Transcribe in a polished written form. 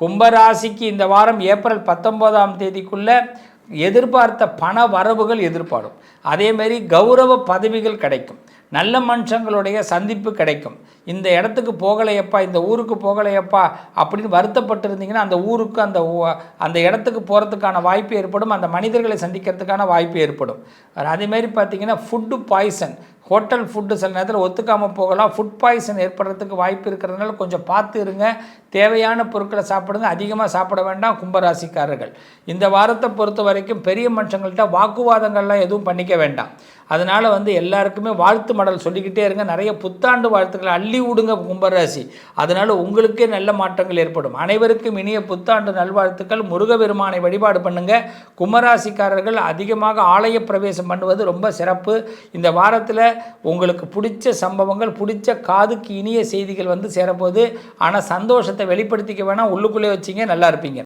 கும்பராசிக்கு இந்த வாரம் ஏப்ரல் 19ஆம் தேதிக்குள்ளே எதிர்பார்த்த பண வரவுகள் எதிர்பாடும். அதேமாரி கௌரவ பதவிகள் கிடைக்கும். நல்ல மனுஷங்களுடைய சந்திப்பு கிடைக்கும். இந்த இடத்துக்கு போகலையப்பா, இந்த ஊருக்கு போகலையப்பா அப்படின்னு வருத்தப்பட்டு இருந்தீங்கன்னா அந்த ஊருக்கு அந்த இடத்துக்கு போகிறதுக்கான வாய்ப்பு ஏற்படும். அந்த மனிதர்களை சந்திக்கிறதுக்கான வாய்ப்பு ஏற்படும். அதேமாரி பார்த்திங்கன்னா ஃபுட்டு பாய்சன், ஹோட்டல் ஃபுட்டு சில நேரத்தில் ஒத்துக்காமல் போகலாம். ஃபுட் பாய்சன் ஏற்படுறதுக்கு வாய்ப்பு இருக்கிறதுனால கொஞ்சம் பார்த்து இருங்க. தேவையான பொருட்களை சாப்பிடுங்க, அதிகமாக சாப்பிட வேண்டாம். கும்பராசிக்காரர்கள் இந்த வாரத்தை பொறுத்த வரைக்கும் பெரிய மனுஷங்கள்கிட்ட வாக்குவாதங்கள்லாம் எதுவும் பண்ணிக்க வேண்டாம். அதனால் எல்லாருக்குமே வாழ்த்து மடல் சொல்லிக்கிட்டே இருங்க. நிறைய புத்தாண்டு வாழ்த்துக்களை அள்ளி விடுங்க கும்பராசி. அதனால் உங்களுக்கே நல்ல மாற்றங்கள் ஏற்படும். அனைவருக்கும் இனிய புத்தாண்டு நல்வாழ்த்துக்கள். முருகபெருமானை வழிபாடு பண்ணுங்கள். கும்பராசிக்காரர்கள் அதிகமாக ஆலய பிரவேசம் பண்ணுவது ரொம்ப சிறப்பு. இந்த வாரத்தில் உங்களுக்கு பிடிச்ச சம்பவங்கள், பிடிச்ச காதுக்கு இனிய செய்திகள் சேரப்போகுது. ஆனால் சந்தோஷத்தை வெளிப்படுத்திக்க வேணாம், உள்ளுக்குள்ளே வச்சிங்க, நல்லா இருப்பீங்க.